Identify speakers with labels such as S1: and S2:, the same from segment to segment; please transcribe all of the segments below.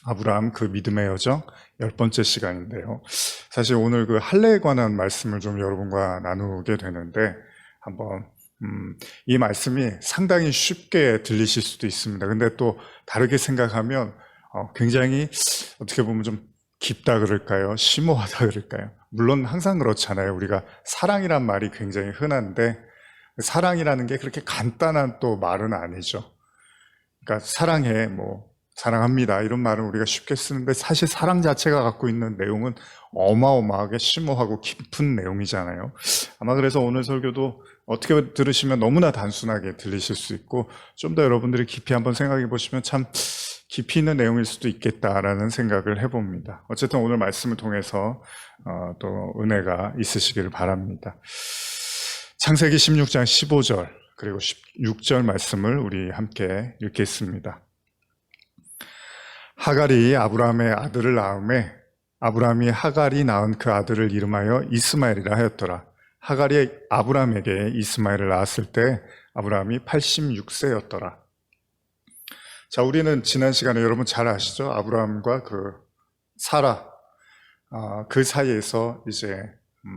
S1: 아브라함 그 믿음의 여정 10번째 시간인데요. 사실 오늘 그 할례에 관한 말씀을 좀 여러분과 나누게 되는데 한번 이 말씀이 상당히 쉽게 들리실 수도 있습니다. 근데 또 다르게 생각하면 굉장히 어떻게 보면 좀 깊다 그럴까요? 심오하다 그럴까요? 물론 항상 그렇잖아요. 우리가 사랑이란 말이 굉장히 흔한데 사랑이라는 게 그렇게 간단한 또 말은 아니죠. 그러니까 사랑해, 사랑합니다. 이런 말은 우리가 쉽게 쓰는데 사실 사랑 자체가 갖고 있는 내용은 어마어마하게 심오하고 깊은 내용이잖아요. 아마 그래서 오늘 설교도 어떻게 들으시면 너무나 단순하게 들리실 수 있고 좀 더 여러분들이 깊이 한번 생각해 보시면 참 깊이 있는 내용일 수도 있겠다라는 생각을 해봅니다. 어쨌든 오늘 말씀을 통해서 또 은혜가 있으시기를 바랍니다. 창세기 16장 15절 그리고 16절 말씀을 우리 함께 읽겠습니다. 하갈이 아브라함의 아들을 낳음에 아브라함이 하갈이 낳은 그 아들을 이름하여 이스마엘이라 하였더라. 하갈이 아브라함에게 이스마엘을 낳았을 때 아브라함이 86세였더라. 자, 우리는 지난 시간에 여러분 잘 아시죠? 아브라함과 그 사라 그 사이에서 이제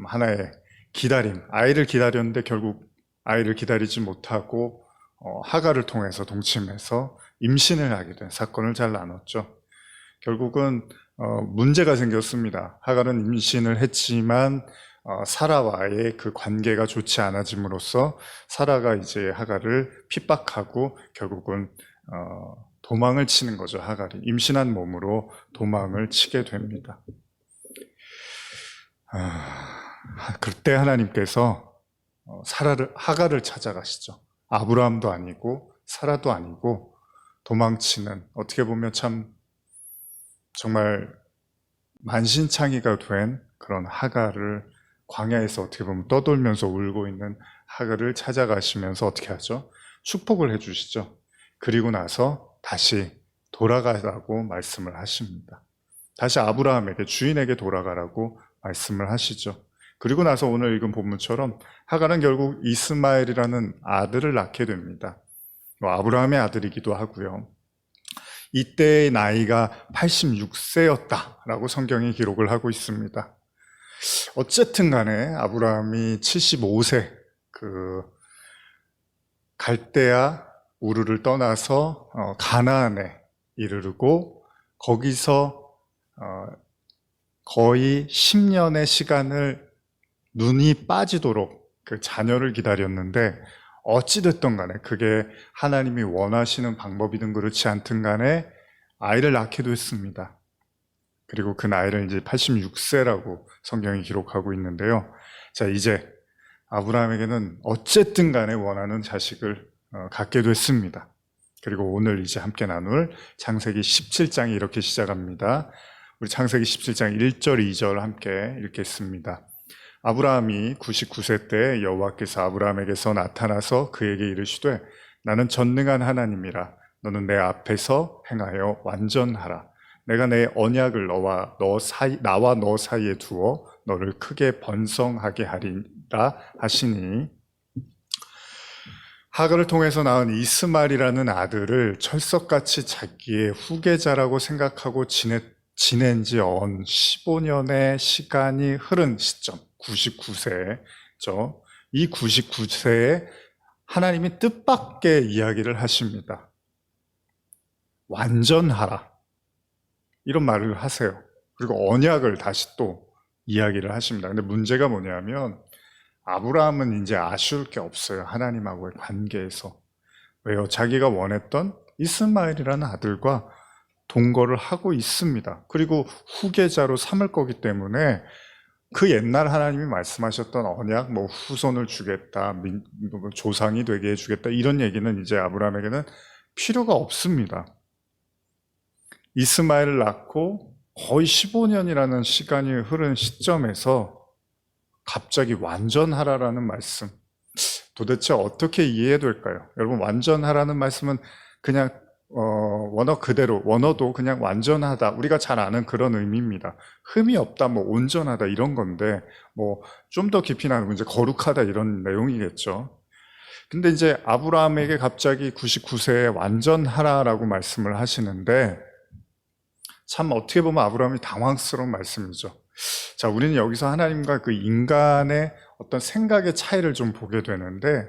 S1: 하나의 기다림, 아이를 기다렸는데 결국 아이를 기다리지 못하고 하갈을 통해서 동침해서 임신을 하게 된 사건을 잘 나눴죠. 결국은 문제가 생겼습니다. 하갈은 임신을 했지만 사라와의 그 관계가 좋지 않아짐으로써 사라가 이제 하갈을 핍박하고 결국은 도망을 치는 거죠. 하갈이 임신한 몸으로 도망을 치게 됩니다. 그때 하나님께서 하갈을 찾아가시죠. 아브라함도 아니고 사라도 아니고 도망치는, 어떻게 보면 참 정말 만신창이가 된 그런 하갈을, 광야에서 어떻게 보면 떠돌면서 울고 있는 하갈을 찾아가시면서 어떻게 하죠? 축복을 해주시죠. 그리고 나서 다시 돌아가라고 말씀을 하십니다. 다시 아브라함에게, 주인에게 돌아가라고 말씀을 하시죠. 그리고 나서 오늘 읽은 본문처럼 하갈은 결국 이스마엘이라는 아들을 낳게 됩니다. 아브라함의 아들이기도 하고요. 이때의 나이가 86세였다라고 성경이 기록을 하고 있습니다. 어쨌든 간에 아브라함이 75세 그 갈대아 우르를 떠나서 가나안에 이르르고 거기서 거의 10년의 시간을 눈이 빠지도록 그 자녀를 기다렸는데 어찌됐든 간에 그게 하나님이 원하시는 방법이든 그렇지 않든 간에 아이를 낳게 됐습니다. 그리고 그 나이를 이제 86세라고 성경이 기록하고 있는데요. 자, 이제 아브라함에게는 어쨌든 간에 원하는 자식을 갖게 됐습니다. 그리고 오늘 이제 함께 나눌 창세기 17장이 이렇게 시작합니다. 우리 창세기 17장 1절, 2절 함께 읽겠습니다. 아브라함이 99세 때 여호와께서 아브라함에게서 나타나서 그에게 이르시되 나는 전능한 하나님이라. 너는 내 앞에서 행하여 완전하라. 내가 내 언약을 나와 너 사이에 두어 너를 크게 번성하게 하리라 하시니, 하갈을 통해서 낳은 이스마엘이라는 아들을 철석같이 자기의 후계자라고 생각하고 지낸 지 15년의 시간이 흐른 시점, 99세죠. 이 99세에 하나님이 뜻밖의 이야기를 하십니다. 완전하라. 이런 말을 하세요. 그리고 언약을 다시 또 이야기를 하십니다. 근데 문제가 뭐냐면 아브라함은 이제 아쉬울 게 없어요. 하나님하고의 관계에서. 왜요? 자기가 원했던 이스마엘이라는 아들과 동거를 하고 있습니다. 그리고 후계자로 삼을 거기 때문에 그 옛날 하나님이 말씀하셨던 언약, 후손을 주겠다, 조상이 되게 해주겠다, 이런 얘기는 이제 아브라함에게는 필요가 없습니다. 이스마엘을 낳고 거의 15년이라는 시간이 흐른 시점에서 갑자기 완전하라라는 말씀, 도대체 어떻게 이해될까요? 여러분, 완전하라는 말씀은 그냥 원어 그대로, 원어도 그냥 완전하다, 우리가 잘 아는 그런 의미입니다. 흠이 없다, 온전하다 이런 건데, 좀 더 깊이 나누면 이제 거룩하다 이런 내용이겠죠. 근데 이제 아브라함에게 갑자기 99세에 완전하라라고 말씀을 하시는데, 참 어떻게 보면 아브라함이 당황스러운 말씀이죠. 자, 우리는 여기서 하나님과 그 인간의 어떤 생각의 차이를 좀 보게 되는데,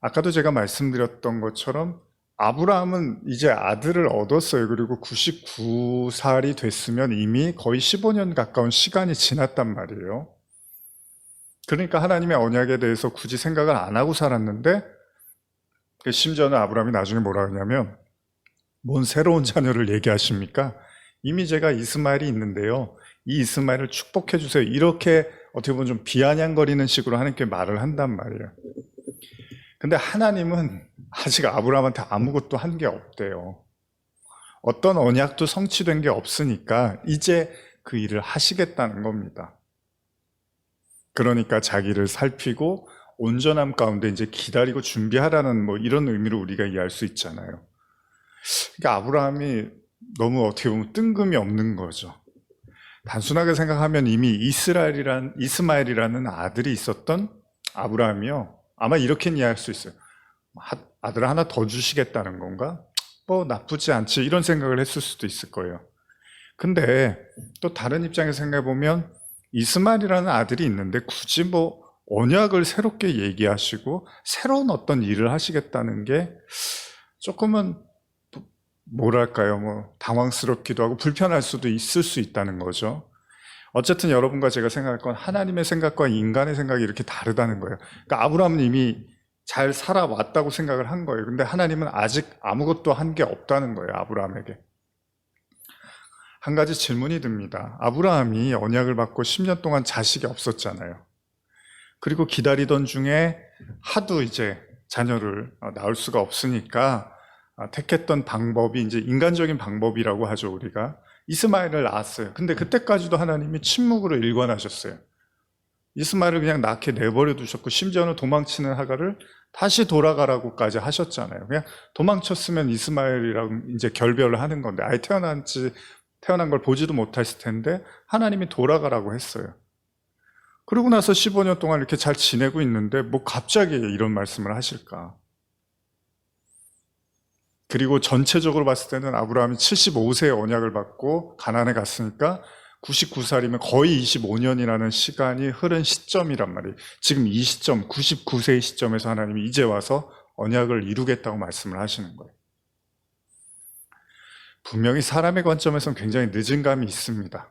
S1: 아까도 제가 말씀드렸던 것처럼 아브라함은 이제 아들을 얻었어요. 그리고 99살이 됐으면 이미 거의 15년 가까운 시간이 지났단 말이에요. 그러니까 하나님의 언약에 대해서 굳이 생각을 안 하고 살았는데, 심지어는 아브라함이 나중에 뭐라 하냐면, 뭔 새로운 자녀를 얘기하십니까? 이미 제가 이스마엘이 있는데요, 이 이스마엘을 축복해 주세요. 이렇게 어떻게 보면 좀 비아냥거리는 식으로 하나님께 말을 한단 말이에요. 근데 하나님은 아직 아브라함한테 아무것도 한 게 없대요. 어떤 언약도 성취된 게 없으니까 이제 그 일을 하시겠다는 겁니다. 그러니까 자기를 살피고 온전함 가운데 이제 기다리고 준비하라는 뭐 이런 의미로 우리가 이해할 수 있잖아요. 그러니까 아브라함이 너무 어떻게 보면 뜬금이 없는 거죠. 단순하게 생각하면 이미 이스마엘이라는 아들이 있었던 아브라함이요, 아마 이렇게 이해할 수 있어요. 아들 하나 더 주시겠다는 건가? 뭐 나쁘지 않지, 이런 생각을 했을 수도 있을 거예요. 근데 또 다른 입장에서 생각해보면 이스마엘이라는 아들이 있는데 굳이 뭐 언약을 새롭게 얘기하시고 새로운 어떤 일을 하시겠다는 게 조금은 뭐랄까요, 뭐 당황스럽기도 하고 불편할 수도 있을 수 있다는 거죠. 어쨌든 여러분과 제가 생각할 건 하나님의 생각과 인간의 생각이 이렇게 다르다는 거예요. 그러니까 아브라함은 이미 잘 살아왔다고 생각을 한 거예요. 근데 하나님은 아직 아무것도 한 게 없다는 거예요, 아브라함에게. 한 가지 질문이 듭니다. 아브라함이 언약을 받고 10년 동안 자식이 없었잖아요. 그리고 기다리던 중에 하도 이제 자녀를 낳을 수가 없으니까 택했던 방법이 이제 인간적인 방법이라고 하죠, 우리가. 이스마엘을 낳았어요. 근데 그때까지도 하나님이 침묵으로 일관하셨어요. 이스마엘을 그냥 낳게 내버려 두셨고, 심지어는 도망치는 하갈을 다시 돌아가라고까지 하셨잖아요. 그냥 도망쳤으면 이스마엘이랑 이제 결별을 하는 건데, 아예 태어난 걸 보지도 못했을 텐데 하나님이 돌아가라고 했어요. 그러고 나서 15년 동안 이렇게 잘 지내고 있는데 뭐 갑자기 이런 말씀을 하실까? 그리고 전체적으로 봤을 때는 아브라함이 75세의 언약을 받고 가나안에 갔으니까 99살이면 거의 25년이라는 시간이 흐른 시점이란 말이에요. 지금 이 시점, 99세의 시점에서 하나님이 이제 와서 언약을 이루겠다고 말씀을 하시는 거예요. 분명히 사람의 관점에서는 굉장히 늦은 감이 있습니다.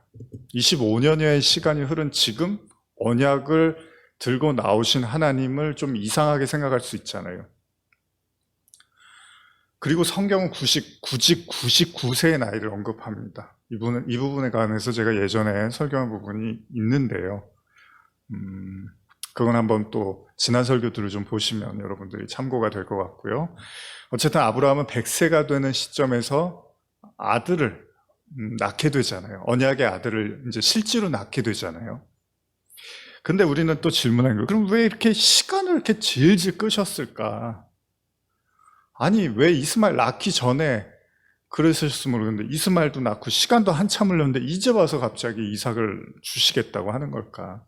S1: 25년여의 시간이 흐른 지금 언약을 들고 나오신 하나님을 좀 이상하게 생각할 수 있잖아요. 그리고 성경은 굳이 99세의 나이를 언급합니다. 이 부분에 관해서 제가 예전에 설교한 부분이 있는데요. 그건 한번 또 지난 설교들을 좀 보시면 여러분들이 참고가 될 것 같고요. 어쨌든 아브라함은 100세가 되는 시점에서 아들을 낳게 되잖아요. 언약의 아들을 이제 실제로 낳게 되잖아요. 근데 우리는 또 질문하는 거예요. 그럼 왜 이렇게 시간을 이렇게 질질 끄셨을까? 아니, 왜 이스마엘 낳기 전에 그러셨으면 모르겠는데 이스마엘도 낳고 시간도 한참 흘렀는데 이제 와서 갑자기 이삭을 주시겠다고 하는 걸까?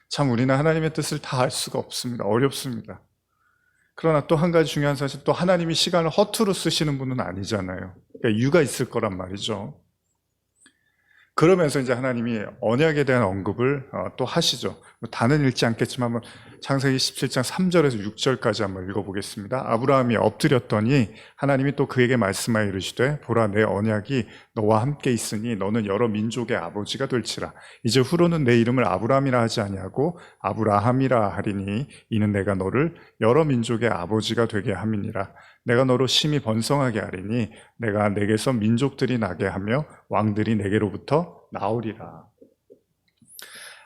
S1: 참 우리는 하나님의 뜻을 다 알 수가 없습니다. 어렵습니다. 그러나 또 한 가지 중요한 사실, 또 하나님이 시간을 허투루 쓰시는 분은 아니잖아요. 그러니까 이유가 있을 거란 말이죠. 그러면서 이제 하나님이 언약에 대한 언급을 또 하시죠. 다는 읽지 않겠지만 한번 창세기 17장 3절에서 6절까지 한번 읽어보겠습니다. 아브라함이 엎드렸더니 하나님이 또 그에게 말씀하여 이르시되 보라, 내 언약이 너와 함께 있으니 너는 여러 민족의 아버지가 될지라. 이제 후로는 내 이름을 아브라함이라 하지 아니하고 아브라함이라 하리니 이는 내가 너를 여러 민족의 아버지가 되게 함이니라. 내가 너로 심히 번성하게 하리니 내가 내게서 민족들이 나게 하며 왕들이 내게로부터 나오리라.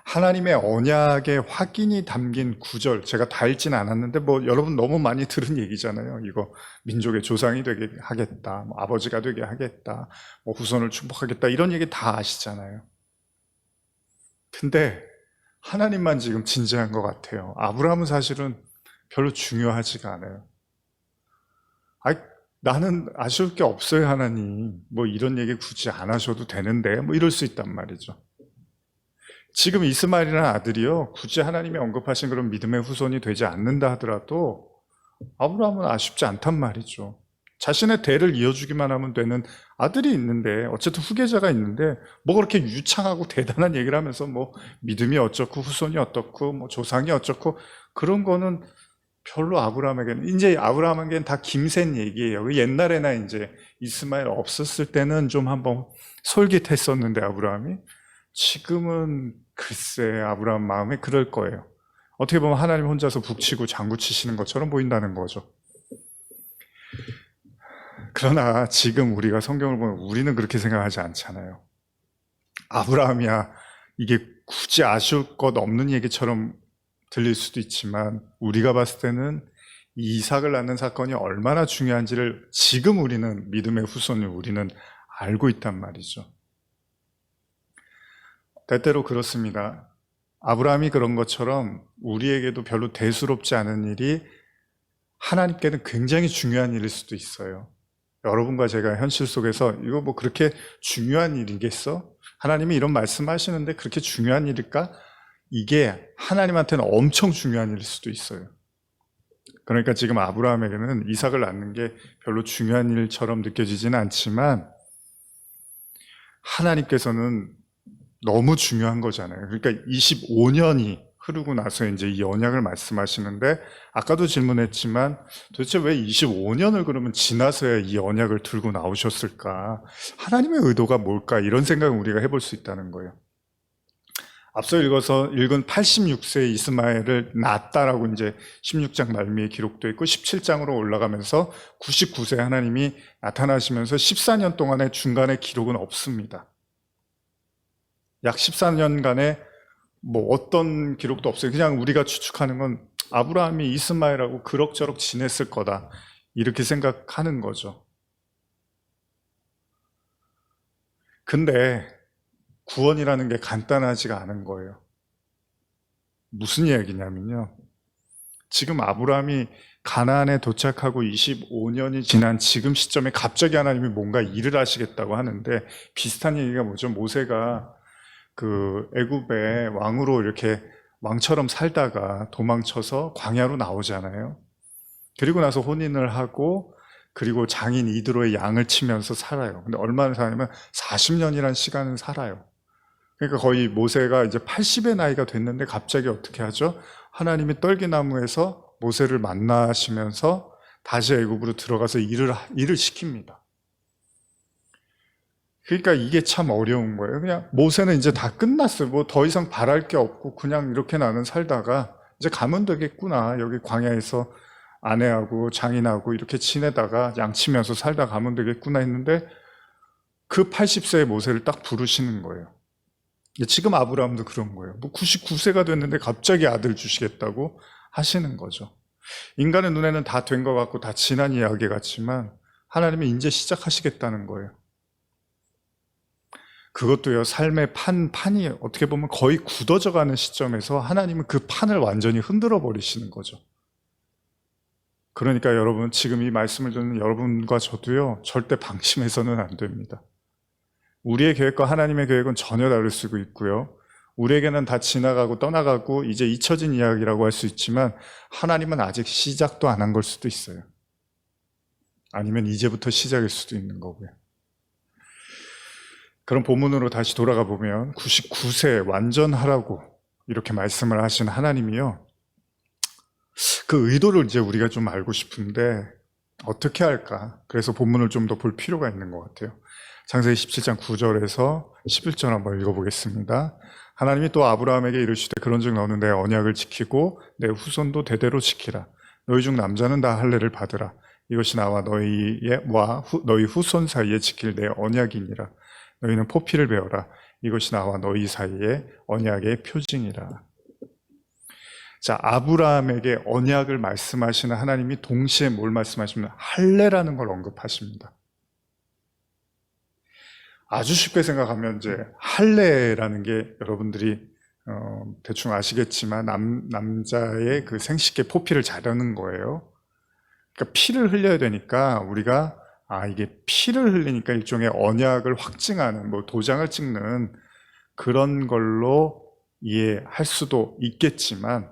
S1: 하나님의 언약의 확인이 담긴 구절, 제가 다 읽지는 않았는데 뭐 여러분 너무 많이 들은 얘기잖아요. 이거 민족의 조상이 되게 하겠다, 뭐 아버지가 되게 하겠다, 뭐 후손을 축복하겠다, 이런 얘기 다 아시잖아요. 근데 하나님만 지금 진지한 것 같아요. 아브라함은 사실은 별로 중요하지가 않아요. 나는 아쉬울 게 없어요, 하나님. 뭐 이런 얘기 굳이 안 하셔도 되는데, 뭐 이럴 수 있단 말이죠. 지금 이스마엘이라는 아들이요, 굳이 하나님이 언급하신 그런 믿음의 후손이 되지 않는다 하더라도 아브라함은 아쉽지 않단 말이죠. 자신의 대를 이어주기만 하면 되는 아들이 있는데, 어쨌든 후계자가 있는데, 뭐 그렇게 유창하고 대단한 얘기를 하면서 뭐 믿음이 어쩌고 후손이 어떻고 뭐 조상이 어쩌고 그런 거는 별로 아브라함에게는, 이제 아브라함에게는 다 김센 얘기예요. 그 옛날에나 이제 이스마엘 없었을 때는 좀 한번 솔깃했었는데 아브라함이, 지금은 글쎄 아브라함 마음에 그럴 거예요. 어떻게 보면 하나님 혼자서 북치고 장구 치시는 것처럼 보인다는 거죠. 그러나 지금 우리가 성경을 보면 우리는 그렇게 생각하지 않잖아요. 아브라함이야, 이게 굳이 아쉬울 것 없는 얘기처럼 들릴 수도 있지만, 우리가 봤을 때는 이 이삭을 낳는 사건이 얼마나 중요한지를 지금 우리는, 믿음의 후손인 우리는 알고 있단 말이죠. 때때로 그렇습니다. 아브라함이 그런 것처럼 우리에게도 별로 대수롭지 않은 일이 하나님께는 굉장히 중요한 일일 수도 있어요. 여러분과 제가 현실 속에서 이거 뭐 그렇게 중요한 일이겠어? 하나님이 이런 말씀하시는데 그렇게 중요한 일일까? 이게 하나님한테는 엄청 중요한 일일 수도 있어요. 그러니까 지금 아브라함에게는 이삭을 낳는 게 별로 중요한 일처럼 느껴지지는 않지만, 하나님께서는 너무 중요한 거잖아요. 그러니까 25년이 흐르고 나서 이제 이 언약을 말씀하시는데, 아까도 질문했지만 도대체 왜 25년을 그러면 지나서야 이 언약을 들고 나오셨을까? 하나님의 의도가 뭘까? 이런 생각을 우리가 해볼 수 있다는 거예요. 앞서 읽은 86세 이스마엘을 낳았다라고 이제 16장 말미에 기록되어 있고, 17장으로 올라가면서 99세 하나님이 나타나시면서 14년 동안의 중간의 기록은 없습니다. 약 14년간의 뭐 어떤 기록도 없어요. 그냥 우리가 추측하는 건 아브라함이 이스마엘하고 그럭저럭 지냈을 거다, 이렇게 생각하는 거죠. 근데 구원이라는 게 간단하지가 않은 거예요. 무슨 이야기냐면요, 지금 아브라함이 가나안에 도착하고 25년이 지난 지금 시점에 갑자기 하나님이 뭔가 일을 하시겠다고 하는데, 비슷한 얘기가 뭐죠? 모세가 그 애굽의 왕으로 이렇게 왕처럼 살다가 도망쳐서 광야로 나오잖아요. 그리고 나서 혼인을 하고, 그리고 장인 이드로의 양을 치면서 살아요. 근데 얼마나 사냐면 40년이라는 시간은 살아요. 그러니까 거의 모세가 이제 80의 나이가 됐는데 갑자기 어떻게 하죠? 하나님이 떨기나무에서 모세를 만나시면서 다시 애굽으로 들어가서 일을 시킵니다. 그러니까 이게 참 어려운 거예요. 그냥 모세는 이제 다 끝났어요. 뭐 더 이상 바랄 게 없고 그냥 이렇게 나는 살다가 이제 가면 되겠구나. 여기 광야에서 아내하고 장인하고 이렇게 지내다가 양치면서 살다 가면 되겠구나 했는데, 그 80세의 모세를 딱 부르시는 거예요. 지금 아브라함도 그런 거예요. 뭐 99세가 됐는데 갑자기 아들 주시겠다고 하시는 거죠. 인간의 눈에는 다 된 것 같고 다 지난 이야기 같지만, 하나님이 이제 시작하시겠다는 거예요. 그것도요, 삶의 판이 어떻게 보면 거의 굳어져 가는 시점에서 하나님은 그 판을 완전히 흔들어 버리시는 거죠. 그러니까 여러분, 지금 이 말씀을 듣는 여러분과 저도요, 절대 방심해서는 안 됩니다. 우리의 계획과 하나님의 계획은 전혀 다를 수도 있고요, 우리에게는 다 지나가고 떠나가고 이제 잊혀진 이야기라고 할 수 있지만, 하나님은 아직 시작도 안 한 걸 수도 있어요. 아니면 이제부터 시작일 수도 있는 거고요. 그럼 본문으로 다시 돌아가 보면 99세 완전하라고 이렇게 말씀을 하신 하나님이요, 그 의도를 이제 우리가 좀 알고 싶은데 어떻게 할까? 그래서 본문을 좀 더 볼 필요가 있는 것 같아요. 창세기 17장 9절에서 11절 한번 읽어보겠습니다. 하나님이 또 아브라함에게 이르시되 그런즉 너는 내 언약을 지키고 내 후손도 대대로 지키라. 너희 중 남자는 다 할례를 받으라. 이것이 나와 너희 후손 사이에 지킬 내 언약이니라. 너희는 포피를 베어라. 이것이 나와 너희 사이에 언약의 표징이라. 자, 아브라함에게 언약을 말씀하시는 하나님이 동시에 뭘 말씀하시면 할례라는 걸 언급하십니다. 아주 쉽게 생각하면 이제 할례라는 게 여러분들이 대충 아시겠지만 남자의 그 생식계 포피를 자르는 거예요. 그러니까 피를 흘려야 되니까 우리가 이게 피를 흘리니까 일종의 언약을 확증하는, 뭐 도장을 찍는 그런 걸로 이해할 수도 있겠지만,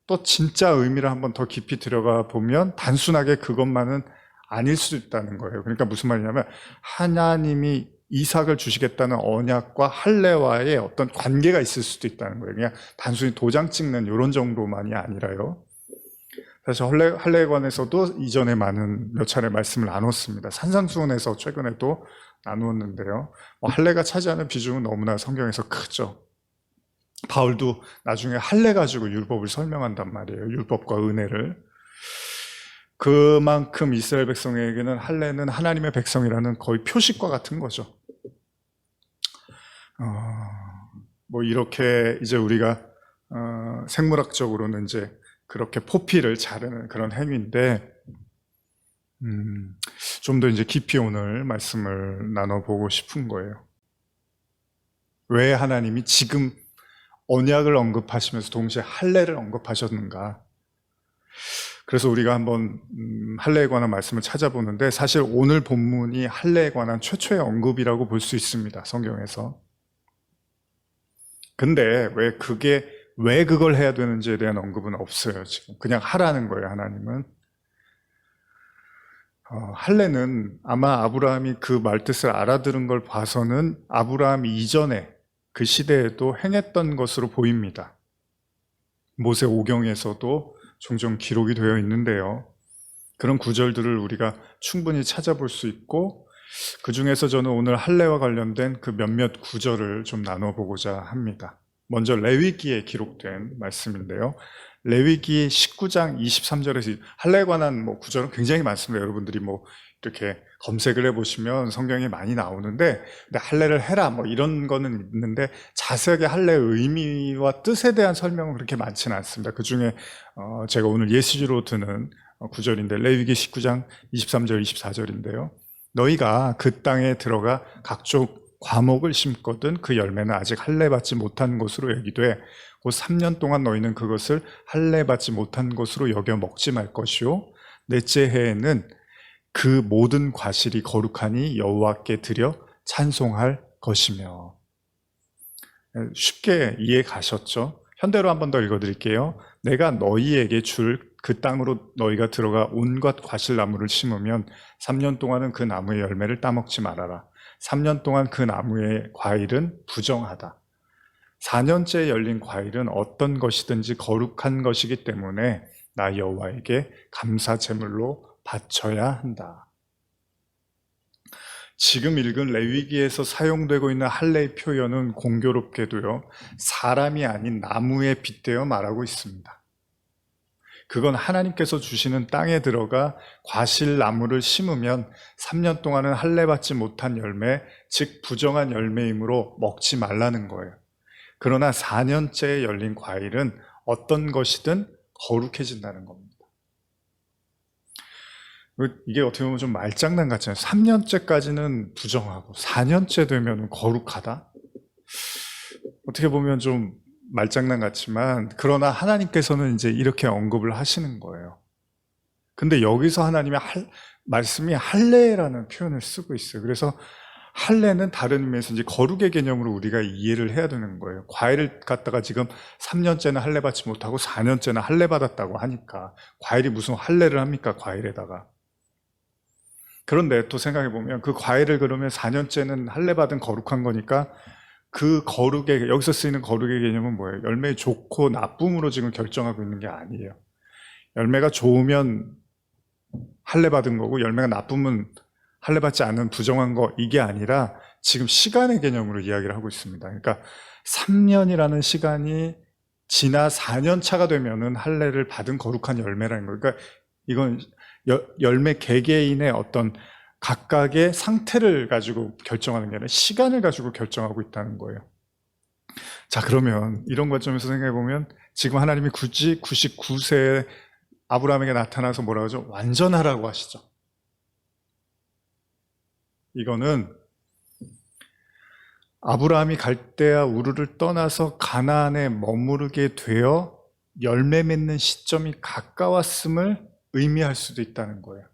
S1: 또 진짜 의미를 한번 더 깊이 들어가 보면 단순하게 그것만은 아닐 수도 있다는 거예요. 그러니까 무슨 말이냐면 하나님이 이삭을 주시겠다는 언약과 할례와의 어떤 관계가 있을 수도 있다는 거예요. 그냥 단순히 도장 찍는 이런 정도만이 아니라요. 사실 할례에 관해서도 이전에 몇 차례 말씀을 나눴습니다. 산상수훈에서 최근에도 나누었는데요. 할례가 차지하는 비중은 너무나 성경에서 크죠. 바울도 나중에 할례 가지고 율법을 설명한단 말이에요. 율법과 은혜를. 그만큼 이스라엘 백성에게는 할례는 하나님의 백성이라는 거의 표식과 같은 거죠. 이렇게 이제 우리가 생물학적으로는 이제 그렇게 포피를 자르는 그런 행위인데, 좀 더 이제 깊이 오늘 말씀을 나눠보고 싶은 거예요. 왜 하나님이 지금 언약을 언급하시면서 동시에 할례를 언급하셨는가? 그래서 우리가 한번 할례에 관한 말씀을 찾아보는데, 사실 오늘 본문이 할례에 관한 최초의 언급이라고 볼 수 있습니다, 성경에서. 근데 왜 그걸 해야 되는지에 대한 언급은 없어요, 지금. 그냥 하라는 거예요, 하나님은. 할례는 아마 아브라함이 그 말뜻을 알아들은 걸 봐서는 아브라함 이전에 그 시대에도 행했던 것으로 보입니다. 모세 오경에서도 종종 기록이 되어 있는데요. 그런 구절들을 우리가 충분히 찾아볼 수 있고, 그 중에서 저는 오늘 할례와 관련된 그 몇몇 구절을 좀 나눠보고자 합니다. 먼저 레위기에 기록된 말씀인데요. 레위기 19장 23절에서 할례에 관한 구절은 굉장히 많습니다. 여러분들이 이렇게 검색을 해보시면 성경에 많이 나오는데, 근데 할례를 해라 이런 거는 있는데 자세하게 할례의 의미와 뜻에 대한 설명은 그렇게 많지는 않습니다. 그 중에 제가 오늘 예시로 드는 구절인데, 레위기 19장 23절 24절인데요. 너희가 그 땅에 들어가 각종 과목을 심거든 그 열매는 아직 할례 받지 못한 것으로 여기되 곧 3년 동안 너희는 그것을 할례 받지 못한 것으로 여겨 먹지 말 것이요 넷째 해에는 그 모든 과실이 거룩하니 여호와께 드려 찬송할 것이며. 쉽게 이해 가셨죠? 현대로 한 번 더 읽어드릴게요. 내가 너희에게 줄 그 땅으로 너희가 들어가 온갖 과실나무를 심으면 3년 동안은 그 나무의 열매를 따먹지 말아라. 3년 동안 그 나무의 과일은 부정하다. 4년째 열린 과일은 어떤 것이든지 거룩한 것이기 때문에 나 여호와에게 감사 제물로 바쳐야 한다. 지금 읽은 레위기에서 사용되고 있는 할례의 표현은 공교롭게도요, 사람이 아닌 나무에 빗대어 말하고 있습니다. 그건 하나님께서 주시는 땅에 들어가 과실나무를 심으면 3년 동안은 할례 받지 못한 열매, 즉 부정한 열매이므로 먹지 말라는 거예요. 그러나 4년째에 열린 과일은 어떤 것이든 거룩해진다는 겁니다. 이게 어떻게 보면 좀 말장난 같잖아요. 3년째까지는 부정하고 4년째 되면 거룩하다? 어떻게 보면 좀 말장난 같지만, 그러나 하나님께서는 이제 이렇게 언급을 하시는 거예요. 근데 여기서 하나님의 말씀이 할례라는 표현을 쓰고 있어요. 그래서 할례는 다른 의미에서 이제 거룩의 개념으로 우리가 이해를 해야 되는 거예요. 과일을 갖다가 지금 3년째는 할례 받지 못하고 4년째는 할례 받았다고 하니까 과일이 무슨 할례를 합니까, 과일에다가. 그런데 또 생각해 보면 그 과일을 그러면 4년째는 할례 받은 거룩한 거니까 그 여기서 쓰이는 거룩의 개념은 뭐예요? 열매 좋고 나쁨으로 지금 결정하고 있는 게 아니에요. 열매가 좋으면 할례 받은 거고, 열매가 나쁘면 할례 받지 않은 부정한 거, 이게 아니라 지금 시간의 개념으로 이야기를 하고 있습니다. 그러니까 3년이라는 시간이 지나 4년 차가 되면은 할례를 받은 거룩한 열매라는 거예요. 그러니까 이건 열매 개개인의 어떤 각각의 상태를 가지고 결정하는 게 아니라 시간을 가지고 결정하고 있다는 거예요. 자, 그러면 이런 관점에서 생각해 보면 지금 하나님이 굳이 99세에 아브라함에게 나타나서 뭐라고 하죠? 완전하라고 하시죠. 이거는 아브라함이 갈대아 우르를 떠나서 가나안에 머무르게 되어 열매 맺는 시점이 가까웠음을 의미할 수도 있다는 거예요.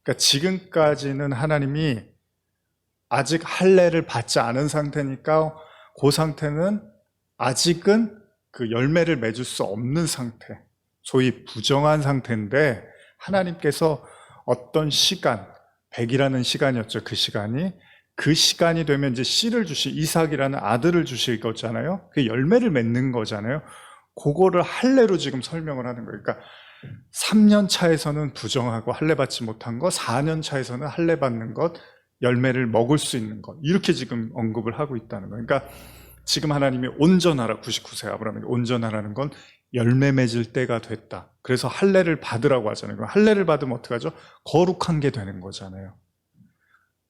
S1: 그러니까 지금까지는 하나님이 아직 할례를 받지 않은 상태니까 그 상태는 아직은 그 열매를 맺을 수 없는 상태, 소위 부정한 상태인데, 하나님께서 어떤 시간, 100이라는 시간이었죠. 그 시간이 되면 이제 씨를 이삭이라는 아들을 주실 거잖아요. 그 열매를 맺는 거잖아요. 그거를 할례로 지금 설명을 하는 거예요. 그러니까 3년 차에서는 부정하고 할례 받지 못한 것, 4년 차에서는 할례 받는 것, 열매를 먹을 수 있는 것, 이렇게 지금 언급을 하고 있다는 거예요. 그러니까 지금 하나님이 온전하라, 99세 아브라함에게 온전하라는 건 열매 맺을 때가 됐다. 그래서 할례를 받으라고 하잖아요. 할례를 받으면 어떡하죠? 거룩한 게 되는 거잖아요.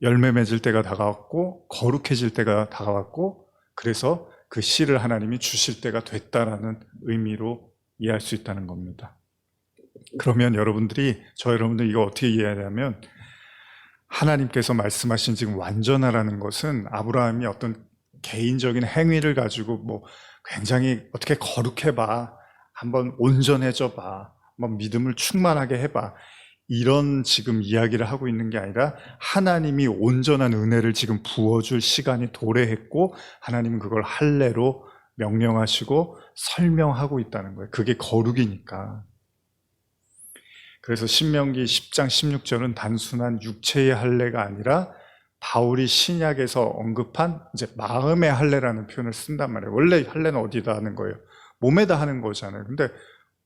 S1: 열매 맺을 때가 다가왔고 거룩해질 때가 다가왔고, 그래서 그 씨를 하나님이 주실 때가 됐다라는 의미로 이해할 수 있다는 겁니다. 그러면 저 여러분들 이거 어떻게 이해하냐면, 하나님께서 말씀하신 지금 완전하라는 것은 아브라함이 어떤 개인적인 행위를 가지고 굉장히 어떻게 거룩해봐, 한번 온전해져봐, 믿음을 충만하게 해봐, 이런 지금 이야기를 하고 있는 게 아니라 하나님이 온전한 은혜를 지금 부어줄 시간이 도래했고, 하나님은 그걸 할례로 명령하시고 설명하고 있다는 거예요. 그게 거룩이니까. 그래서 신명기 10장 16절은 단순한 육체의 할례가 아니라 바울이 신약에서 언급한 이제 마음의 할례라는 표현을 쓴단 말이에요. 원래 할례는 어디다 하는 거예요? 몸에다 하는 거잖아요. 근데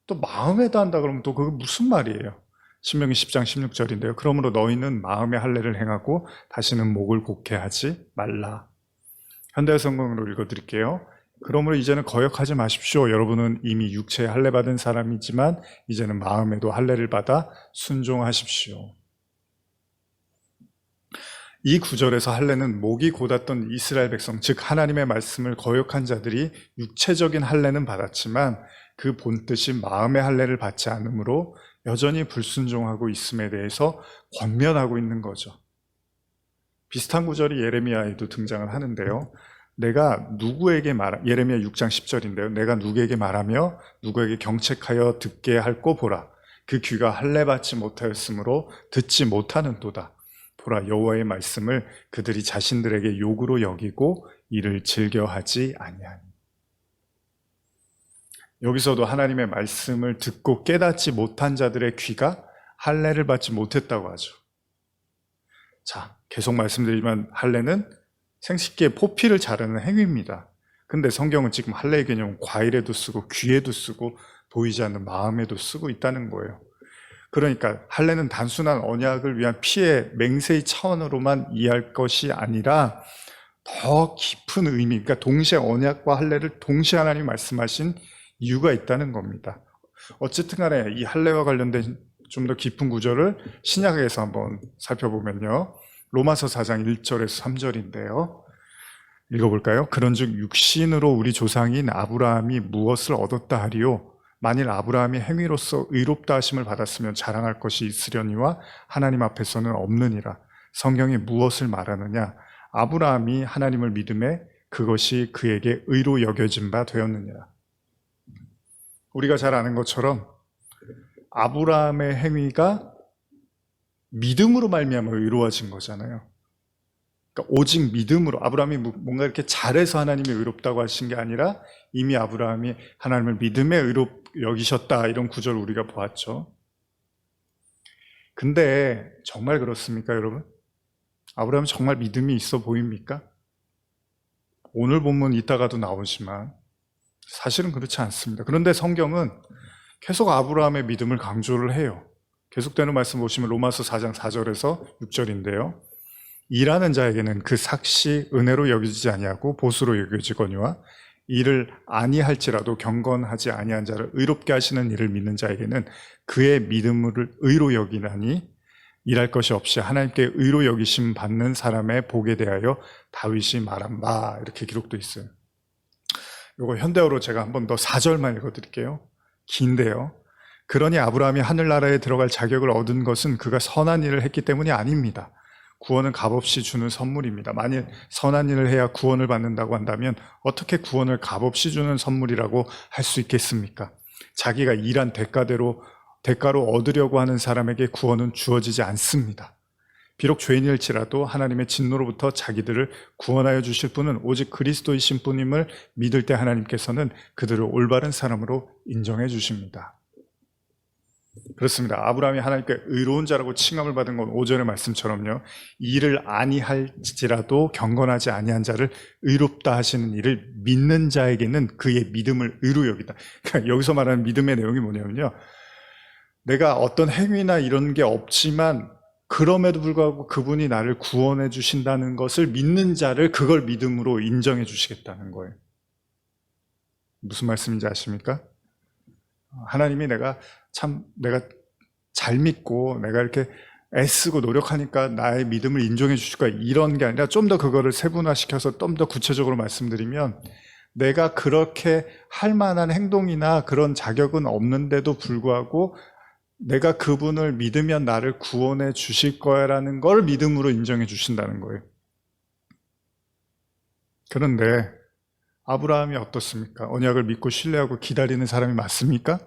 S1: 또 마음에다 한다 그러면 또 그게 무슨 말이에요? 신명기 10장 16절인데요. 그러므로 너희는 마음의 할례를 행하고 다시는 목을 곡게 하지 말라. 현대어 성경으로 읽어드릴게요. 그러므로 이제는 거역하지 마십시오. 여러분은 이미 육체에 할례 받은 사람이지만 이제는 마음에도 할례를 받아 순종하십시오. 이 구절에서 할례는 목이 곧았던 이스라엘 백성, 즉 하나님의 말씀을 거역한 자들이 육체적인 할례는 받았지만 그 본뜻이 마음의 할례를 받지 않으므로 여전히 불순종하고 있음에 대해서 권면하고 있는 거죠. 비슷한 구절이 예레미야에도 등장을 하는데요. 예레미야 6장 10절인데요. 내가 누구에게 말하며 누구에게 경책하여 듣게 할꼬 보라. 그 귀가 할례 받지 못하였으므로 듣지 못하는도다. 보라, 여호와의 말씀을 그들이 자신들에게 욕으로 여기고 이를 즐겨하지 아니하니. 여기서도 하나님의 말씀을 듣고 깨닫지 못한 자들의 귀가 할례를 받지 못했다고 하죠. 자, 계속 말씀드리지만 할례는 생식기의 포피를 자르는 행위입니다. 근데 성경은 지금 할례의 개념은 과일에도 쓰고 귀에도 쓰고 보이지 않는 마음에도 쓰고 있다는 거예요. 그러니까 할례는 단순한 언약을 위한 피의 맹세의 차원으로만 이해할 것이 아니라 더 깊은 의미, 그러니까 동시에 언약과 할례를 동시에 하나님이 말씀하신 이유가 있다는 겁니다. 어쨌든 간에 이 할례와 관련된 좀 더 깊은 구절을 신약에서 한번 살펴보면요. 로마서 4장 1절에서 3절인데요. 읽어볼까요? 그런즉 육신으로 우리 조상인 아브라함이 무엇을 얻었다 하리요? 만일 아브라함이 행위로서 의롭다 하심을 받았으면 자랑할 것이 있으려니와 하나님 앞에서는 없느니라. 성경이 무엇을 말하느냐? 아브라함이 하나님을 믿음에 그것이 그에게 의로 여겨진 바 되었느니라. 우리가 잘 아는 것처럼 아브라함의 행위가 믿음으로 말미암아 의로워진 거잖아요. 그러니까 오직 믿음으로, 아브라함이 뭔가 이렇게 잘해서 하나님이 의롭다고 하신 게 아니라 이미 아브라함이 하나님을 믿음에 의롭 여기셨다, 이런 구절을 우리가 보았죠. 근데 정말 그렇습니까, 여러분? 아브라함은 정말 믿음이 있어 보입니까? 오늘 본문 이따가도 나오지만 사실은 그렇지 않습니다. 그런데 성경은 계속 아브라함의 믿음을 강조를 해요. 계속되는 말씀 보시면 로마서 4장 4절에서 6절인데요. 일하는 자에게는 그 삭시 은혜로 여겨지지 아니하고 보수로 여겨지거니와 이를 아니할지라도 경건하지 아니한 자를 의롭게 하시는 이를 믿는 자에게는 그의 믿음을 의로 여기나니 일할 것이 없이 하나님께 의로 여기심 받는 사람의 복에 대하여 다윗이 말한 바, 이렇게 기록도 있어요. 이거 현대어로 제가 한 번 더 4절만 읽어드릴게요. 긴데요. 그러니 아브라함이 하늘나라에 들어갈 자격을 얻은 것은 그가 선한 일을 했기 때문이 아닙니다. 구원은 값없이 주는 선물입니다. 만일 선한 일을 해야 구원을 받는다고 한다면 어떻게 구원을 값없이 주는 선물이라고 할 수 있겠습니까? 자기가 일한 대가로 얻으려고 하는 사람에게 구원은 주어지지 않습니다. 비록 죄인일지라도 하나님의 진노로부터 자기들을 구원하여 주실 분은 오직 그리스도이신 분임을 믿을 때 하나님께서는 그들을 올바른 사람으로 인정해 주십니다. 그렇습니다. 아브라함이 하나님께 의로운 자라고 칭함을 받은 건 5절의 말씀처럼요. 일을 아니할지라도 경건하지 아니한 자를 의롭다 하시는 일을 믿는 자에게는 그의 믿음을 의로 여기다. 그러니까 여기서 말하는 믿음의 내용이 뭐냐면요. 내가 어떤 행위나 이런 게 없지만 그럼에도 불구하고 그분이 나를 구원해 주신다는 것을 믿는 자를 그걸 믿음으로 인정해 주시겠다는 거예요. 무슨 말씀인지 아십니까? 하나님이 내가 잘 믿고 내가 이렇게 애쓰고 노력하니까 나의 믿음을 인정해 주실 거야. 이런 게 아니라 좀 더 그거를 세분화시켜서 좀 더 구체적으로 말씀드리면 내가 그렇게 할 만한 행동이나 그런 자격은 없는데도 불구하고 내가 그분을 믿으면 나를 구원해 주실 거야라는 걸 믿음으로 인정해 주신다는 거예요. 그런데 아브라함이 어떻습니까? 언약을 믿고 신뢰하고 기다리는 사람이 맞습니까?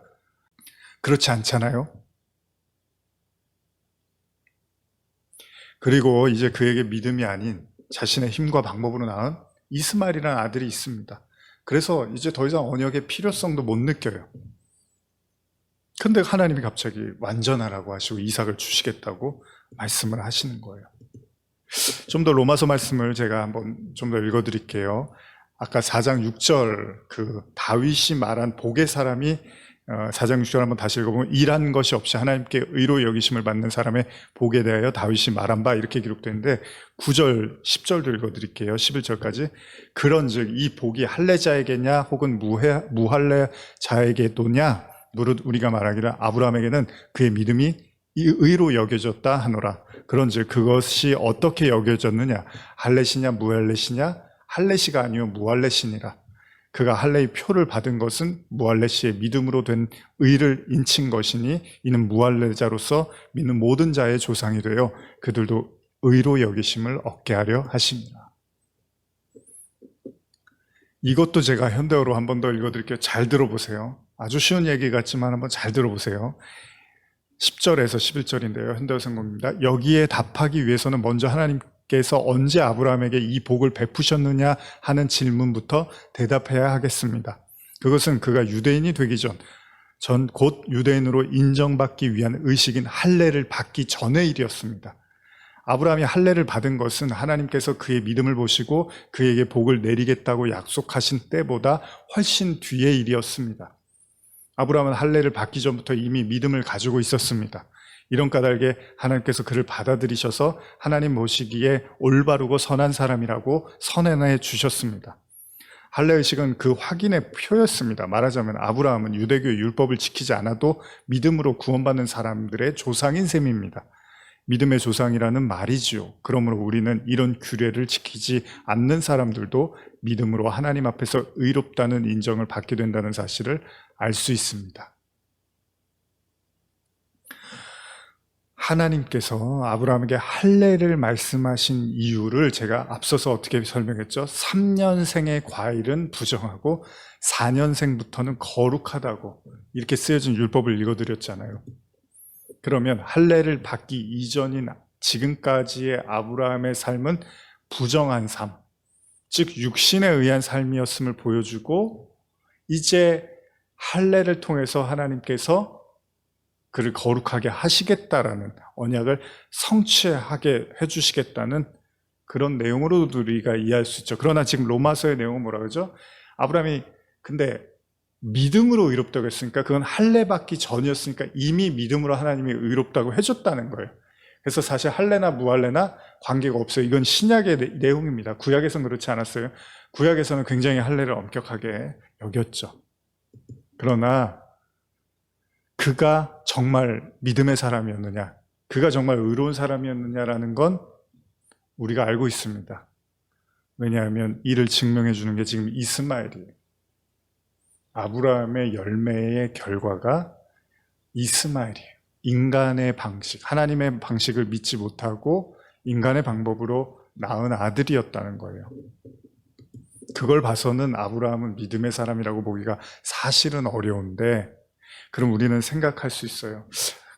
S1: 그렇지 않잖아요. 그리고 이제 그에게 믿음이 아닌 자신의 힘과 방법으로 낳은 이스마엘이라는 아들이 있습니다. 그래서 이제 더 이상 언약의 필요성도 못 느껴요. 근데 하나님이 갑자기 완전하라고 하시고 이삭을 주시겠다고 말씀을 하시는 거예요. 좀 더 로마서 말씀을 제가 한번 좀 더 읽어드릴게요. 아까 4장 6절 그 다윗이 말한 복의 사람이 4장 6절 한번 다시 읽어보면 일한 것이 없이 하나님께 의로 여기심을 받는 사람의 복에 대하여 다윗이 말한 바 이렇게 기록되어 있는데 9절 10절도 읽어드릴게요. 11절까지 그런즉 이 복이 할례자에게냐 혹은 무할례자에게도냐 무릇 우리가 말하기를 아브라함에게는 그의 믿음이 의로 여겨졌다 하노라. 그런즉 그것이 어떻게 여겨졌느냐 할례시냐 무할례시냐 할례시가 아니요 무할례시니라. 그가 할례의 표를 받은 것은 무할례시의 믿음으로 된 의를 인친 것이니 이는 무할례자로서 믿는 모든 자의 조상이 되어 그들도 의로 여기심을 얻게 하려 하십니다. 이것도 제가 현대어로 한 번 더 읽어드릴게요. 잘 들어보세요. 아주 쉬운 얘기 같지만 한번 잘 들어보세요. 10절에서 11절인데요. 현대어 성경입니다. 여기에 답하기 위해서는 먼저 하나님께서 언제 아브라함에게 이 복을 베푸셨느냐 하는 질문부터 대답해야 하겠습니다. 그것은 그가 유대인이 되기 전 곧 유대인으로 인정받기 위한 의식인 할례를 받기 전의 일이었습니다. 아브라함이 할례를 받은 것은 하나님께서 그의 믿음을 보시고 그에게 복을 내리겠다고 약속하신 때보다 훨씬 뒤의 일이었습니다. 아브라함은 할례를 받기 전부터 이미 믿음을 가지고 있었습니다. 이런 까닭에 하나님께서 그를 받아들이셔서 하나님 보시기에 올바르고 선한 사람이라고 선언해 주셨습니다. 할례의식은 그 확인의 표였습니다. 말하자면 아브라함은 유대교의 율법을 지키지 않아도 믿음으로 구원받는 사람들의 조상인 셈입니다. 믿음의 조상이라는 말이지요. 그러므로 우리는 이런 규례를 지키지 않는 사람들도 믿음으로 하나님 앞에서 의롭다는 인정을 받게 된다는 사실을 알 수 있습니다. 하나님께서 아브라함에게 할례를 말씀하신 이유를 제가 앞서서 어떻게 설명했죠? 3년생의 과일은 부정하고 4년생부터는 거룩하다고 이렇게 쓰여진 율법을 읽어드렸잖아요. 그러면 할례를 받기 이전인 지금까지의 아브라함의 삶은 부정한 삶, 즉 육신에 의한 삶이었음을 보여주고 이제 할례를 통해서 하나님께서 그를 거룩하게 하시겠다라는 언약을 성취하게 해주시겠다는 그런 내용으로 우리가 이해할 수 있죠. 그러나 지금 로마서의 내용은 뭐라 그러죠? 아브라함이 근데 믿음으로 의롭다고 했으니까 그건 할례 받기 전이었으니까 이미 믿음으로 하나님이 의롭다고 해줬다는 거예요. 그래서 사실 할례나 무할례나 관계가 없어요. 이건 신약의 내용입니다. 구약에서는 그렇지 않았어요. 구약에서는 굉장히 할례를 엄격하게 여겼죠. 그러나 그가 정말 믿음의 사람이었느냐, 그가 정말 의로운 사람이었느냐라는 건 우리가 알고 있습니다. 왜냐하면 이를 증명해 주는 게 지금 이스마엘이에요. 아브라함의 열매의 결과가 이스마엘이에요. 인간의 방식, 하나님의 방식을 믿지 못하고 인간의 방법으로 낳은 아들이었다는 거예요. 그걸 봐서는 아브라함은 믿음의 사람이라고 보기가 사실은 어려운데, 그럼 우리는 생각할 수 있어요.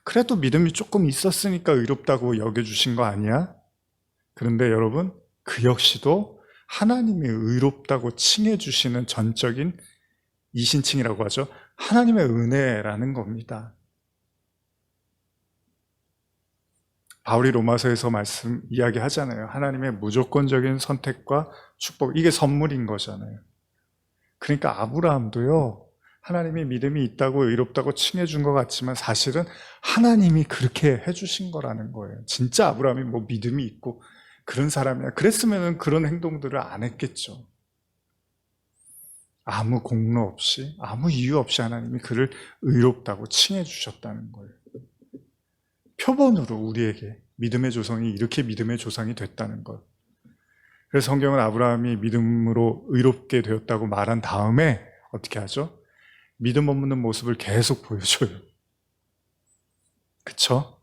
S1: 그래도 믿음이 조금 있었으니까 의롭다고 여겨주신 거 아니야? 그런데 여러분, 그 역시도 하나님이 의롭다고 칭해주시는 전적인 이신칭이라고 하죠. 하나님의 은혜라는 겁니다. 바울이 로마서에서 이야기하잖아요. 하나님의 무조건적인 선택과 축복, 이게 선물인 거잖아요. 그러니까 아브라함도요, 하나님이 믿음이 있다고 의롭다고 칭해 준 것 같지만 사실은 하나님이 그렇게 해주신 거라는 거예요. 진짜 아브라함이 뭐 믿음이 있고 그런 사람이야. 그랬으면 그런 행동들을 안 했겠죠. 아무 공로 없이, 아무 이유 없이 하나님이 그를 의롭다고 칭해 주셨다는 거예요. 표본으로 우리에게 믿음의 조상이 이렇게 믿음의 조상이 됐다는 것. 그래서 성경은 아브라함이 믿음으로 의롭게 되었다고 말한 다음에 어떻게 하죠? 믿음 없는 모습을 계속 보여줘요. 그쵸?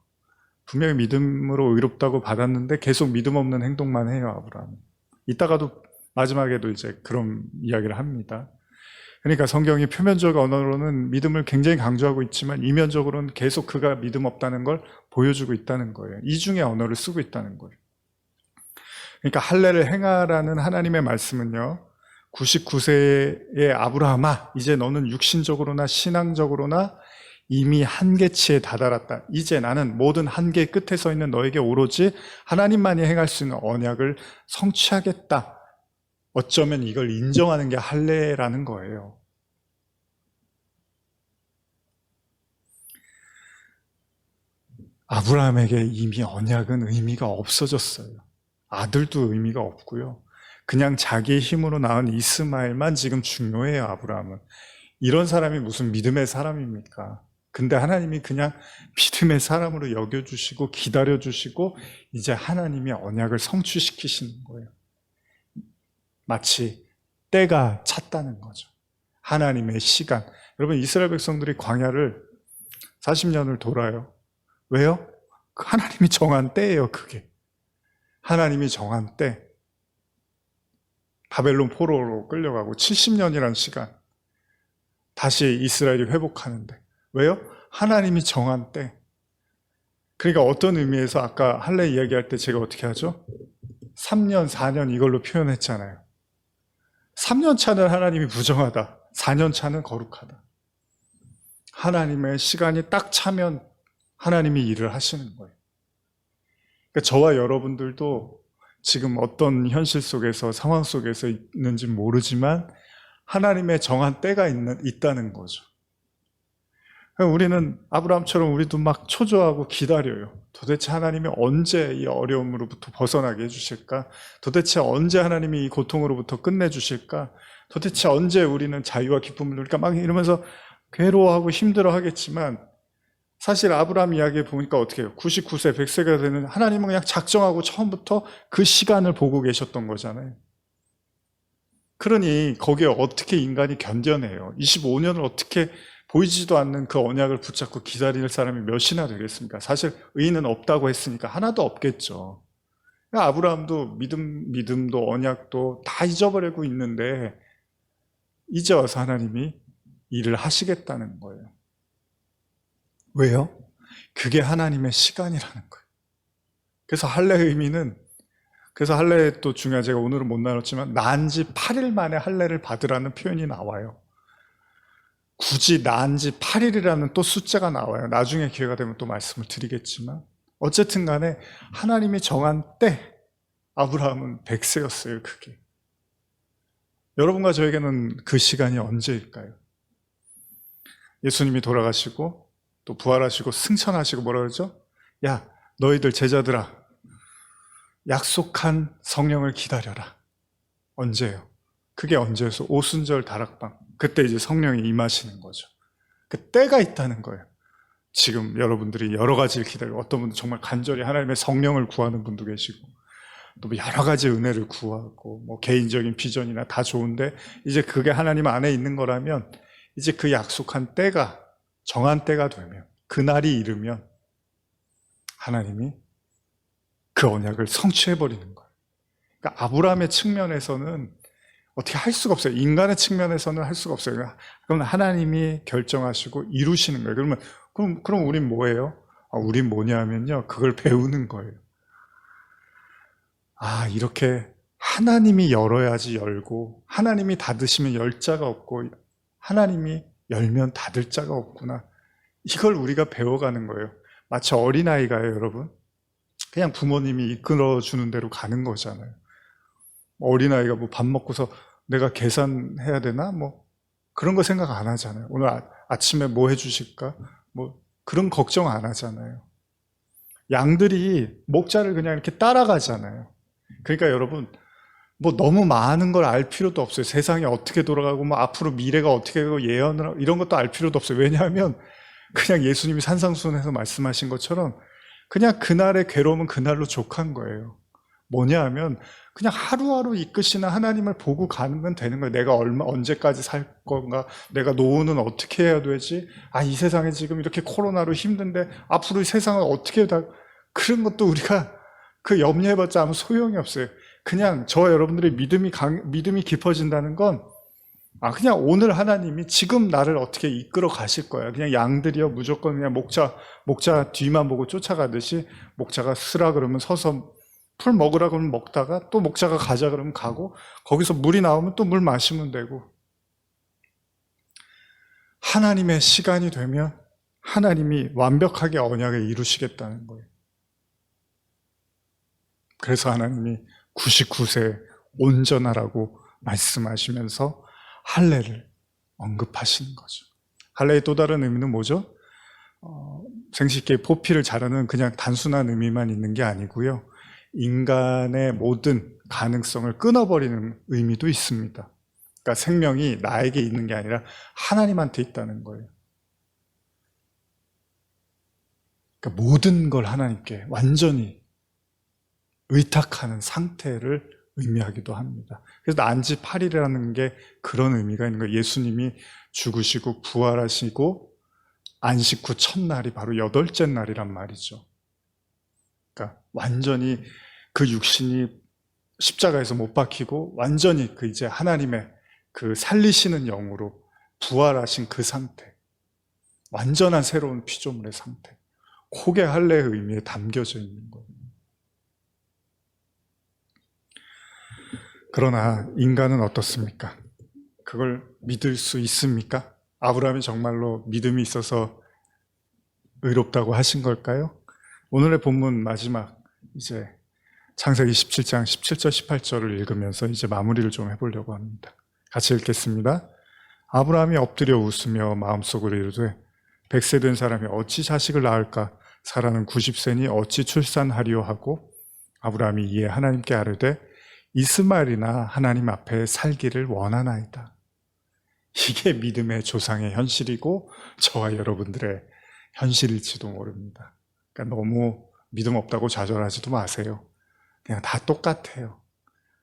S1: 분명히 믿음으로 의롭다고 받았는데 계속 믿음 없는 행동만 해요, 아브라함은. 이따가도 마지막에도 이제 그런 이야기를 합니다. 그러니까 성경이 표면적 언어로는 믿음을 굉장히 강조하고 있지만 이면적으로는 계속 그가 믿음 없다는 걸 보여주고 있다는 거예요. 이중의 언어를 쓰고 있다는 거예요. 그러니까 할례를 행하라는 하나님의 말씀은요, 99세의 아브라함아, 이제 너는 육신적으로나 신앙적으로나 이미 한계치에 다다랐다. 이제 나는 모든 한계 끝에 서 있는 너에게 오로지 하나님만이 행할 수 있는 언약을 성취하겠다. 어쩌면 이걸 인정하는 게 할례라는 거예요. 아브라함에게 이미 언약은 의미가 없어졌어요. 아들도 의미가 없고요. 그냥 자기의 힘으로 낳은 이스마엘만 지금 중요해요, 아브라함은. 이런 사람이 무슨 믿음의 사람입니까? 근데 하나님이 그냥 믿음의 사람으로 여겨주시고 기다려주시고 이제 하나님이 언약을 성취시키시는 거예요. 마치 때가 찼다는 거죠. 하나님의 시간. 여러분, 이스라엘 백성들이 광야를 40년을 돌아요. 왜요? 하나님이 정한 때예요, 그게. 하나님이 정한 때. 바벨론 포로로 끌려가고 70년이란 시간. 다시 이스라엘이 회복하는데. 왜요? 하나님이 정한 때. 그러니까 어떤 의미에서 아까 할례 이야기할 때 제가 어떻게 하죠? 3년, 4년 이걸로 표현했잖아요. 3년 차는 하나님이 부정하다. 4년 차는 거룩하다. 하나님의 시간이 딱 차면 하나님이 일을 하시는 거예요. 그러니까 저와 여러분들도 지금 어떤 현실 속에서, 상황 속에서 있는지 모르지만 하나님의 정한 때가 있다는 거죠. 우리는 아브라함처럼 우리도 막 초조하고 기다려요. 도대체 하나님이 언제 이 어려움으로부터 벗어나게 해주실까? 도대체 언제 하나님이 이 고통으로부터 끝내주실까? 도대체 언제 우리는 자유와 기쁨을 누릴까? 막 이러면서 괴로워하고 힘들어 하겠지만 사실 아브라함 이야기에 보니까 어떻게 해요? 99세, 100세가 되는 하나님은 그냥 작정하고 처음부터 그 시간을 보고 계셨던 거잖아요. 그러니 거기에 어떻게 인간이 견뎌내요? 25년을 어떻게 보이지도 않는 그 언약을 붙잡고 기다릴 사람이 몇이나 되겠습니까? 사실 의인은 없다고 했으니까 하나도 없겠죠. 아브라함도 믿음도 언약도 다 잊어버리고 있는데 이제 와서 하나님이 일을 하시겠다는 거예요. 왜요? 그게 하나님의 시간이라는 거예요. 그래서 할례의 의미는, 그래서 할례 또 중요한, 제가 오늘은 못 나눴지만 난 지 8일 만에 할례를 받으라는 표현이 나와요. 굳이 난 지 8일이라는 또 숫자가 나와요. 나중에 기회가 되면 또 말씀을 드리겠지만 어쨌든 간에 하나님이 정한 때 아브라함은 100세였어요. 그게. 여러분과 저에게는 그 시간이 언제일까요? 예수님이 돌아가시고 또 부활하시고 승천하시고 뭐라 그러죠? 야, 너희들 제자들아, 약속한 성령을 기다려라. 언제예요? 그게 언제여서 오순절 다락방, 그때 이제 성령이 임하시는 거죠. 그 때가 있다는 거예요. 지금 여러분들이 여러 가지를 기다리고, 어떤 분은 정말 간절히 하나님의 성령을 구하는 분도 계시고, 또 여러 가지 은혜를 구하고, 뭐 개인적인 비전이나 다 좋은데 이제 그게 하나님 안에 있는 거라면 이제 그 약속한 때가, 정한 때가 되면, 그날이 이르면 하나님이 그 언약을 성취해버리는 거예요. 그러니까 아브라함의 측면에서는 어떻게 할 수가 없어요. 인간의 측면에서는 할 수가 없어요. 그럼 하나님이 결정하시고 이루시는 거예요. 그럼 우린 뭐예요? 우린 뭐냐면요, 그걸 배우는 거예요. 이렇게 하나님이 열어야지 열고, 하나님이 닫으시면 열 자가 없고, 하나님이 열면 닫을 자가 없구나. 이걸 우리가 배워가는 거예요. 마치 어린아이가요, 여러분. 그냥 부모님이 이끌어주는 대로 가는 거잖아요. 어린아이가 뭐 밥 먹고서 내가 계산해야 되나? 뭐 그런 거 생각 안 하잖아요. 오늘 아침에 뭐 해주실까? 뭐 그런 걱정 안 하잖아요. 양들이 목자를 그냥 이렇게 따라가잖아요. 그러니까 여러분, 뭐 너무 많은 걸 알 필요도 없어요. 세상이 어떻게 돌아가고 뭐 앞으로 미래가 어떻게 되고 예언을 하고 이런 것도 알 필요도 없어요. 왜냐하면 그냥 예수님이 산상수훈에서 말씀하신 것처럼 그냥 그날의 괴로움은 그날로 족한 거예요. 뭐냐 하면 그냥 하루하루 이끄시는 하나님을 보고 가면 되는 거예요. 내가 언제까지 살 건가? 내가 노후는 어떻게 해야 되지? 이 세상에 지금 이렇게 코로나로 힘든데 앞으로 이 세상을 어떻게 그런 것도 우리가 그 염려해봤자 아무 소용이 없어요. 그냥 저와 여러분들의 믿음이 깊어진다는 건 그냥 오늘 하나님이 지금 나를 어떻게 이끌어 가실 거야. 그냥 양들이요 무조건 그냥 목자 뒤만 보고 쫓아가듯이 목자가 쓰라 그러면 서서 풀 먹으라 그러면 먹다가 또 목자가 가자 그러면 가고 거기서 물이 나오면 또 물 마시면 되고 하나님의 시간이 되면 하나님이 완벽하게 언약을 이루시겠다는 거예요. 그래서 하나님이 99세 온전하라고 말씀하시면서 할례를 언급하시는 거죠. 할례의 또 다른 의미는 뭐죠? 생식기의 포피를 자르는 그냥 단순한 의미만 있는 게 아니고요. 인간의 모든 가능성을 끊어버리는 의미도 있습니다. 그러니까 생명이 나에게 있는 게 아니라 하나님한테 있다는 거예요. 그러니까 모든 걸 하나님께 완전히 의탁하는 상태를 의미하기도 합니다. 그래서 난지 8일이라는 게 그런 의미가 있는 거예요. 예수님이 죽으시고 부활하시고 안식 후 첫날이 바로 여덟째 날이란 말이죠. 그러니까 완전히 그 육신이 십자가에서 못 박히고 완전히 그 이제 하나님의 그 살리시는 영으로 부활하신 그 상태, 완전한 새로운 피조물의 상태, 그게 할례의 의미에 담겨져 있는 거예요. 그러나 인간은 어떻습니까? 그걸 믿을 수 있습니까? 아브라함이 정말로 믿음이 있어서 의롭다고 하신 걸까요? 오늘의 본문 마지막 이제 창세기 17장 17절 18절을 읽으면서 이제 마무리를 좀 해보려고 합니다. 같이 읽겠습니다. 아브라함이 엎드려 웃으며 마음속으로 이르되 100세 된 사람이 어찌 자식을 낳을까? 사라는 90세니 어찌 출산하리요 하고 아브라함이 이에 하나님께 아뢰되 이스마엘이나 하나님 앞에 살기를 원하나이다. 이게 믿음의 조상의 현실이고 저와 여러분들의 현실일지도 모릅니다. 그러니까 너무 믿음 없다고 좌절하지도 마세요. 그냥 다 똑같아요.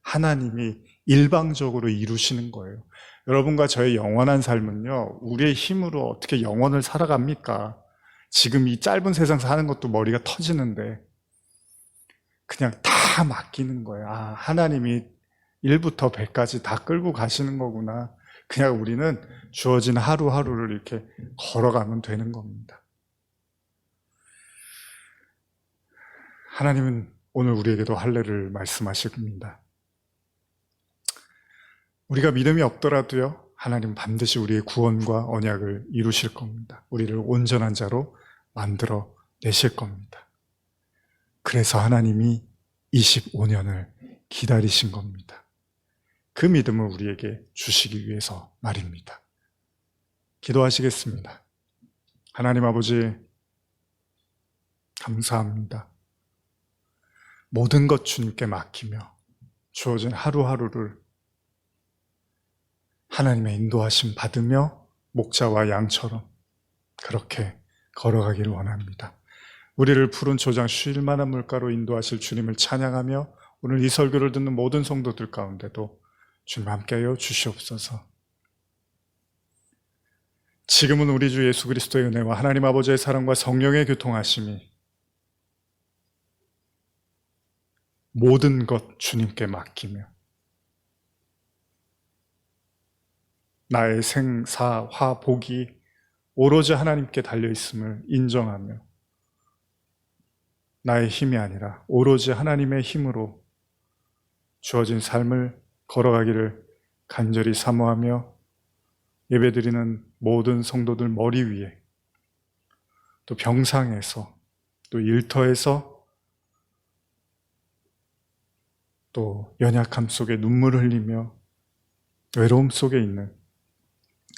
S1: 하나님이 일방적으로 이루시는 거예요. 여러분과 저의 영원한 삶은요, 우리의 힘으로 어떻게 영원을 살아갑니까? 지금 이 짧은 세상 사는 것도 머리가 터지는데 그냥 다 맡기는 거예요. 하나님이 1부터 100까지 다 끌고 가시는 거구나. 그냥 우리는 주어진 하루하루를 이렇게 걸어가면 되는 겁니다. 하나님은 오늘 우리에게도 할례를 말씀하십니다. 우리가 믿음이 없더라도요, 하나님 반드시 우리의 구원과 언약을 이루실 겁니다. 우리를 온전한 자로 만들어 내실 겁니다. 그래서 하나님이 25년을 기다리신 겁니다. 그 믿음을 우리에게 주시기 위해서 말입니다. 기도하시겠습니다. 하나님 아버지, 감사합니다. 모든 것 주님께 맡기며 주어진 하루하루를 하나님의 인도하심 받으며 목자와 양처럼 그렇게 걸어가기를 원합니다. 우리를 푸른 초장 쉴 만한 물가로 인도하실 주님을 찬양하며 오늘 이 설교를 듣는 모든 성도들 가운데도 주님 함께하여 주시옵소서. 지금은 우리 주 예수 그리스도의 은혜와 하나님 아버지의 사랑과 성령의 교통하심이 모든 것 주님께 맡기며 나의 생사, 화, 복이 오로지 하나님께 달려있음을 인정하며 나의 힘이 아니라 오로지 하나님의 힘으로 주어진 삶을 걸어가기를 간절히 사모하며 예배드리는 모든 성도들 머리 위에 또 병상에서 또 일터에서 또 연약함 속에 눈물을 흘리며 외로움 속에 있는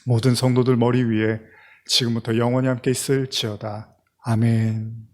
S1: 모든 성도들 머리 위에 지금부터 영원히 함께 있을지어다. 아멘.